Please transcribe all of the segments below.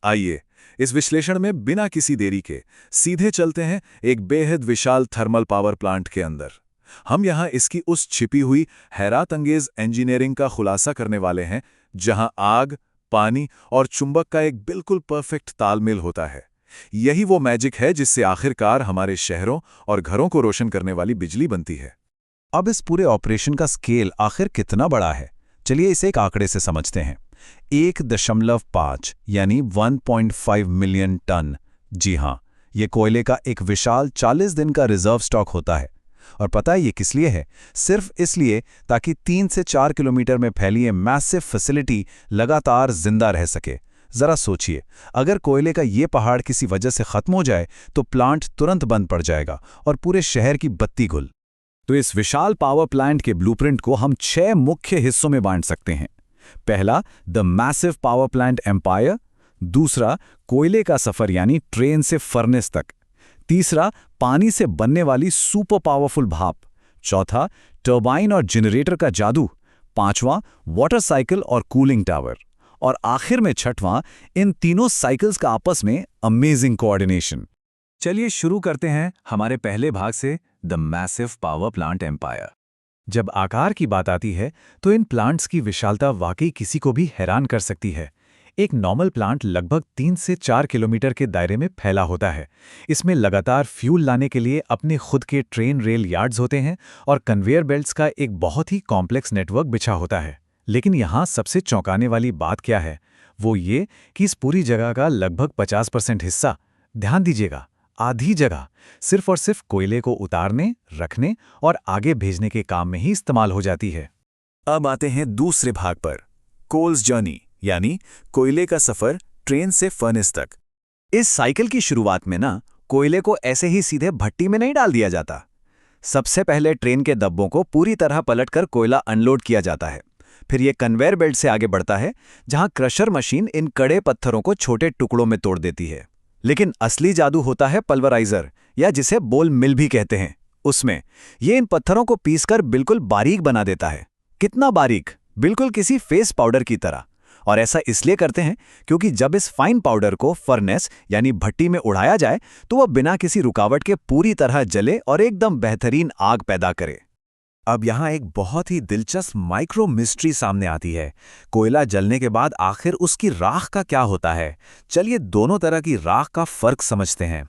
आइए इस विश्लेषण में बिना किसी देरी के सीधे चलते हैं एक बेहद विशाल थर्मल पावर प्लांट के अंदर। हम यहां इसकी उस छिपी हुई हैरत अंगेज इंजीनियरिंग का खुलासा करने वाले हैं, जहां आग, पानी और चुंबक का एक बिल्कुल परफेक्ट तालमेल होता है। यही वो मैजिक है जिससे आखिरकार हमारे शहरों और घरों को रोशन करने वाली बिजली बनती है। अब इस पूरे ऑपरेशन का स्केल आखिर कितना बड़ा है, चलिए इसे एक आंकड़े से समझते हैं। 1.5 यानी 1.5 मिलियन टन। जी हाँ, ये कोयले का एक विशाल 40 दिन का रिजर्व स्टॉक होता है। और पता है ये किस लिए है? सिर्फ इसलिए ताकि 3 से 4 किलोमीटर में फैली ये मैसिव फैसिलिटी लगातार जिंदा रह सके। जरा सोचिए, अगर कोयले का ये पहाड़ किसी वजह से खत्म हो जाए तो प्लांट तुरंत बंद पड़ जाएगा और पूरे शहर की बत्ती गुल। तो इस विशाल पावर प्लांट के ब्लूप्रिंट को हम 6 मुख्य हिस्सों में बांट सकते हैं। पहला, the massive power plant empire. दूसरा, कोयले का सफर यानी ट्रेन से फर्नेस तक। तीसरा, पानी से बनने वाली सुपर पावरफुल भाप। चौथा, टर्बाइन और जनरेटर का जादू। पांचवां, वाटर साइकिल और कूलिंग टावर। और आखिर में छठवां, इन तीनों साइकिल्स का आपस में अमेजिंग कोऑर्डिनेशन। चलिए शुरू करते हैं हमारे पहले भाग से, the massive power plant empire. जब आकार की बात आती है तो इन प्लांट्स की विशालता वाकई किसी को भी हैरान कर सकती है। एक नॉर्मल प्लांट लगभग 3 से 4 किलोमीटर के दायरे में फैला होता है। इसमें लगातार फ्यूल लाने के लिए अपने खुद के ट्रेन रेल यार्ड्स होते हैं और कन्वेयर बेल्ट्स का एक बहुत ही कॉम्प्लेक्स नेटवर्क बिछा होता है। लेकिन यहाँ सबसे चौंकाने वाली बात क्या है? वो ये कि इस पूरी जगह का लगभग 50% हिस्सा, ध्यान दीजिएगा, आधी जगह सिर्फ और सिर्फ कोयले को उतारने, रखने और आगे भेजने के काम में ही इस्तेमाल हो जाती है। अब आते हैं दूसरे भाग पर, कोल्स जर्नी यानी कोयले का सफर ट्रेन से फर्नेस तक। इस साइकिल की शुरुआत में ना कोयले को ऐसे ही सीधे भट्टी में नहीं डाल दिया जाता। सबसे पहले ट्रेन के डब्बों को पूरी तरह पलटकर कोयला अनलोड किया जाता है। फिर ये कन्वेयर बेल्ट से आगे बढ़ता है, जहां क्रशर मशीन इन कड़े पत्थरों को छोटे टुकड़ों में तोड़ देती है। लेकिन असली जादू होता है पल्वराइजर, या जिसे बोल मिल भी कहते हैं। उसमें ये इन पत्थरों को पीसकर बिल्कुल बारीक बना देता है। कितना बारीक? बिल्कुल किसी फेस पाउडर की तरह। और ऐसा इसलिए करते हैं क्योंकि जब इस फाइन पाउडर को फर्नेस यानी भट्टी में उड़ाया जाए तो वह बिना किसी रुकावट के पूरी तरह जले और एकदम बेहतरीन आग पैदा करे। अब यहाँ एक बहुत ही दिलचस्प माइक्रो मिस्ट्री सामने आती है। कोयला जलने के बाद आखिर उसकी राख का क्या होता है? चलिए दोनों तरह की राख का फर्क समझते हैं।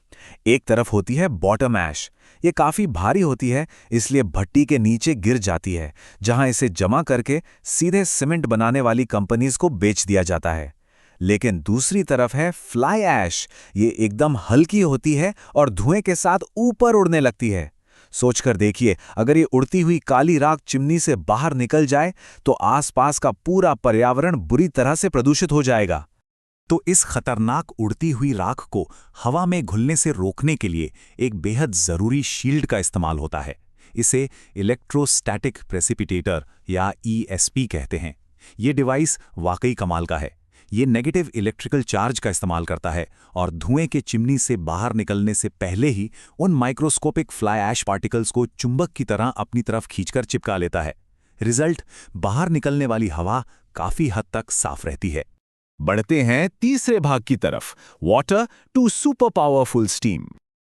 एक तरफ होती है बॉटम ऐश। ये काफ़ी भारी होती है, इसलिए भट्टी के नीचे गिर जाती है, जहां इसे जमा करके सीधे सीमेंट बनाने वाली कंपनीज को बेच दिया जाता है। लेकिन दूसरी तरफ है फ्लाई ऐश। ये एकदम हल्की होती है और धुएं के साथ ऊपर उड़ने लगती है। सोचकर देखिए, अगर ये उड़ती हुई काली राख चिमनी से बाहर निकल जाए तो आसपास का पूरा पर्यावरण बुरी तरह से प्रदूषित हो जाएगा। तो इस खतरनाक उड़ती हुई राख को हवा में घुलने से रोकने के लिए एक बेहद ज़रूरी शील्ड का इस्तेमाल होता है। इसे इलेक्ट्रोस्टैटिक प्रेसिपिटेटर या ESP कहते हैं। ये डिवाइस वाकई कमाल का है। ये नेगेटिव इलेक्ट्रिकल चार्ज का इस्तेमाल करता है और धुएं के चिमनी से बाहर निकलने से पहले ही उन माइक्रोस्कोपिक फ्लाई ऐश पार्टिकल्स को चुंबक की तरह अपनी तरफ खींचकर चिपका लेता है। रिजल्ट, बाहर निकलने वाली हवा काफ़ी हद तक साफ रहती है। बढ़ते हैं तीसरे भाग की तरफ, water to super powerful steam.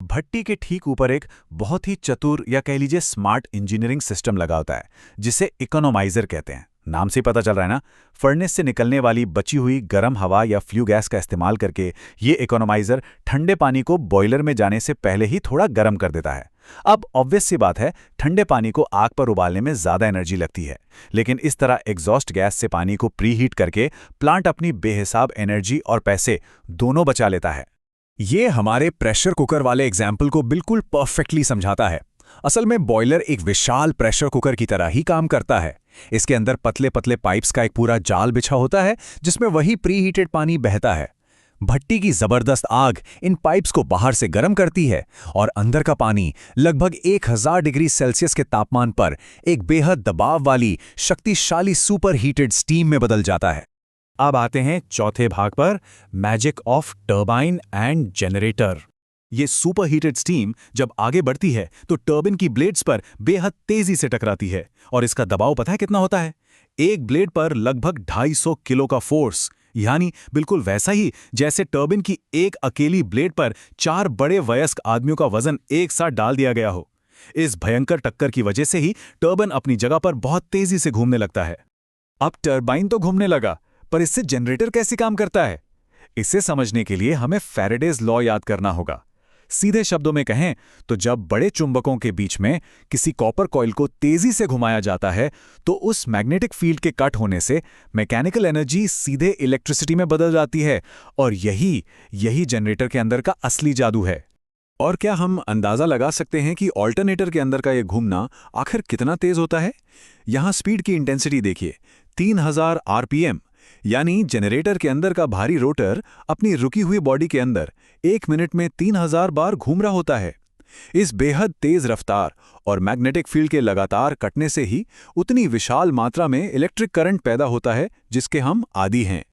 भट्टी के ठीक ऊपर एक बहुत ही चतुर या कह लीजिए स्मार्ट इंजीनियरिंग सिस्टम लगा होता है, जिसे इकोनोमाइजर कहते हैं। नाम से पता चल रहा है ना, फर्नेस से निकलने वाली बची हुई गर्म हवा या फ्लू गैस का इस्तेमाल करके ये इकोनोमाइजर ठंडे पानी को बॉयलर में जाने से पहले ही थोड़ा गर्म कर देता है। अब ऑब्वियस सी बात है, ठंडे पानी को आग पर उबालने में ज़्यादा एनर्जी लगती है, लेकिन इस तरह एग्जॉस्ट गैस से पानी को प्रीहीट करके प्लांट अपनी बेहिसाब एनर्जी और पैसे दोनों बचा लेता है। ये हमारे प्रेशर कुकर वाले एग्जाम्पल को बिल्कुल परफेक्टली समझाता है। असल में बॉयलर एक विशाल प्रेशर कुकर की तरह ही काम करता है। इसके अंदर पतले पतले पाइप्स का एक पूरा जाल बिछा होता है, जिसमें वही प्रीहीटेड पानी बहता है। भट्टी की जबरदस्त आग इन पाइप्स को बाहर से गर्म करती है और अंदर का पानी लगभग 1000 डिग्री सेल्सियस के तापमान पर एक बेहद दबाव वाली शक्तिशाली सुपर हीटेड स्टीम में बदल जाता है। अब आते हैं चौथे भाग पर, magic of turbine and generator. ये सुपर हीटेड स्टीम जब आगे बढ़ती है तो टर्बिन की ब्लेड्स पर बेहद तेजी से टकराती है और इसका दबाव पता है कितना होता है? एक ब्लेड पर लगभग 250 किलो का फोर्स, यानी बिल्कुल वैसा ही जैसे टर्बिन की एक अकेली ब्लेड पर 4 बड़े वयस्क आदमियों का वजन एक साथ डाल दिया गया हो। इस भयंकर टक्कर की वजह से ही टर्बिन अपनी जगह पर बहुत तेजी से घूमने लगता है। अब टर्बाइन तो घूमने लगा, पर इससे जनरेटर कैसे काम करता है? इसे समझने के लिए हमें फैराडेज लॉ याद करना होगा। सीधे शब्दों में कहें तो जब बड़े चुंबकों के बीच में किसी कॉपर कॉइल को तेजी से घुमाया जाता है तो उस मैग्नेटिक फील्ड के कट होने से मैकेनिकल एनर्जी सीधे इलेक्ट्रिसिटी में बदल जाती है, और यही जनरेटर के अंदर का असली जादू है। और क्या हम अंदाजा लगा सकते हैं कि ऑल्टरनेटर के अंदर का यह घूमना आखिर कितना तेज होता है? यहां स्पीड की इंटेंसिटी देखिए, 3000 आरपीएम, यानी जनरेटर के अंदर का भारी रोटर अपनी रुकी हुई बॉडी के अंदर 1 मिनट में 3000 बार घूम रहा होता है। इस बेहद तेज रफ्तार और मैग्नेटिक फील्ड के लगातार कटने से ही उतनी विशाल मात्रा में इलेक्ट्रिक करंट पैदा होता है जिसके हम आदी हैं।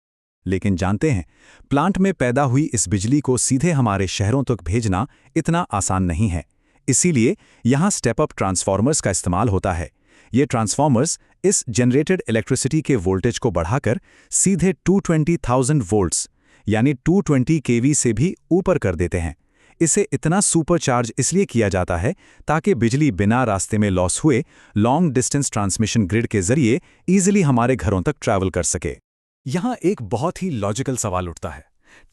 लेकिन जानते हैं, प्लांट में पैदा हुई इस बिजली को सीधे हमारे शहरों तक भेजना इतना आसान नहीं है। इसीलिए यहां स्टेप अप ट्रांसफॉर्मर्स का इस्तेमाल होता है। ये ट्रांसफॉर्मर्स इस जनरेटेड इलेक्ट्रिसिटी के वोल्टेज को बढ़ाकर सीधे 220,000 वोल्ट्स यानी 220 केवी से भी ऊपर कर देते हैं। इसे इतना सुपरचार्ज इसलिए किया जाता है ताकि बिजली बिना रास्ते में लॉस हुए लॉन्ग डिस्टेंस ट्रांसमिशन ग्रिड के जरिए ईजिली हमारे घरों तक ट्रैवल कर सके। यहाँ एक बहुत ही लॉजिकल सवाल उठता है,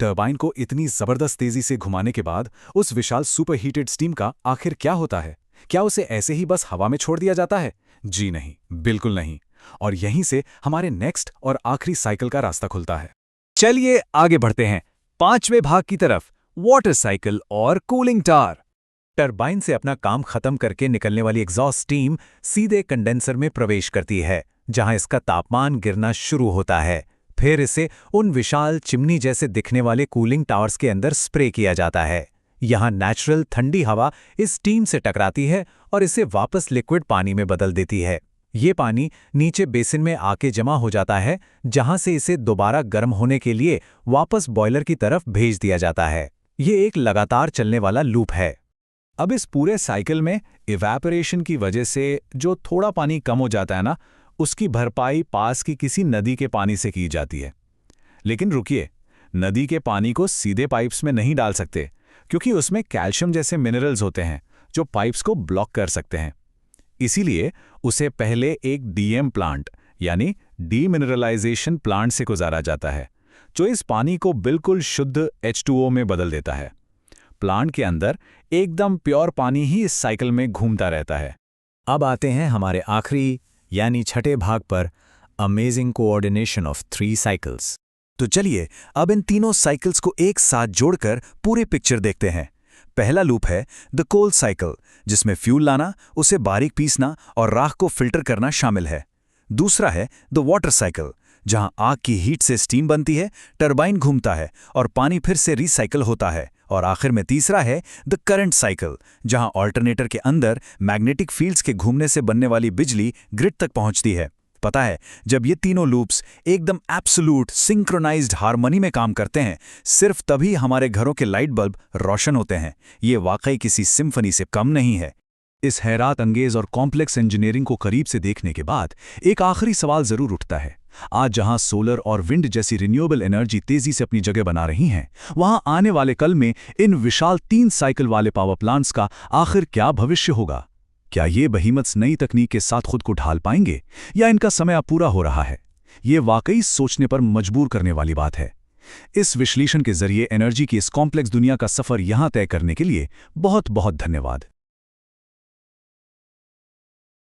टर्बाइन को इतनी जबरदस्त तेजी से घुमाने के बाद उस विशाल सुपरहीटेड स्टीम का आखिर क्या होता है? क्या उसे ऐसे ही बस हवा में छोड़ दिया जाता है? जी नहीं, बिल्कुल नहीं। और यहीं से हमारे नेक्स्ट और आखिरी साइकिल का रास्ता खुलता है। चलिए आगे बढ़ते हैं 5वें भाग की तरफ, वाटर साइकिल और कूलिंग टावर। टरबाइन से अपना काम खत्म करके निकलने वाली एग्जॉस्ट स्टीम सीधे कंडेंसर में प्रवेश करती है, जहां इसका तापमान गिरना शुरू होता है। फिर इसे उन विशाल चिमनी जैसे दिखने वाले कूलिंग टावर्स के अंदर स्प्रे किया जाता है। यहाँ नेचुरल ठंडी हवा इस स्टीम से टकराती है और इसे वापस लिक्विड पानी में बदल देती है। ये पानी नीचे बेसिन में आके जमा हो जाता है, जहां से इसे दोबारा गर्म होने के लिए वापस बॉयलर की तरफ भेज दिया जाता है। ये एक लगातार चलने वाला लूप है। अब इस पूरे साइकिल में इवैपोरेशन की वजह से जो थोड़ा पानी कम हो जाता है ना, उसकी भरपाई पास की किसी नदी के पानी से की जाती है। लेकिन रुकिए, नदी के पानी को सीधे पाइप्स में नहीं डाल सकते, क्योंकि उसमें कैल्शियम जैसे मिनरल्स होते हैं जो पाइप्स को ब्लॉक कर सकते हैं। इसीलिए उसे पहले एक डीएम प्लांट यानी डीमिनरलाइजेशन प्लांट से गुजारा जाता है, जो इस पानी को बिल्कुल शुद्ध H2O में बदल देता है। प्लांट के अंदर एकदम प्योर पानी ही इस साइकिल में घूमता रहता है। अब आते हैं हमारे आखिरी यानी छठे भाग पर, अमेजिंग कोऑर्डिनेशन ऑफ 3 साइकिल्स। तो चलिए अब इन तीनों साइकिल्स को एक साथ जोड़कर पूरे पिक्चर देखते हैं। पहला लूप है द कोल साइकिल, जिसमें फ्यूल लाना, उसे बारीक पीसना और राख को फिल्टर करना शामिल है। दूसरा है द वाटर साइकिल, जहां आग की हीट से स्टीम बनती है, टरबाइन घूमता है और पानी फिर से रिसाइकिल होता है। और आखिर में तीसरा है द करंट साइकिल, जहां ऑल्टरनेटर के अंदर मैग्नेटिक फील्ड्स के घूमने से बनने वाली बिजली ग्रिड तक पहुंचती है। पता है, जब ये तीनों लूप्स एकदम एब्सोल्यूट सिंक्रोनाइज्ड हार्मनी में काम करते हैं, सिर्फ तभी हमारे घरों के लाइट बल्ब रोशन होते हैं। ये वाकई किसी सिम्फनी से कम नहीं है। इस हैरात अंगेज और कॉम्प्लेक्स इंजीनियरिंग को करीब से देखने के बाद एक आखिरी सवाल जरूर उठता है। आज जहां सोलर और विंड जैसी रिन्यूएबल एनर्जी तेजी से अपनी जगह बना रही हैं, वहां आने वाले कल में इन विशाल 3 साइकिल वाले पावर प्लांट्स का आखिर क्या भविष्य होगा? क्या ये बहीमत्स नई तकनीक के साथ खुद को ढाल पाएंगे, या इनका समय अब पूरा हो रहा है? ये वाकई सोचने पर मजबूर करने वाली बात है। इस विश्लेषण के जरिए एनर्जी की इस कॉम्प्लेक्स दुनिया का सफर यहां तय करने के लिए बहुत बहुत धन्यवाद।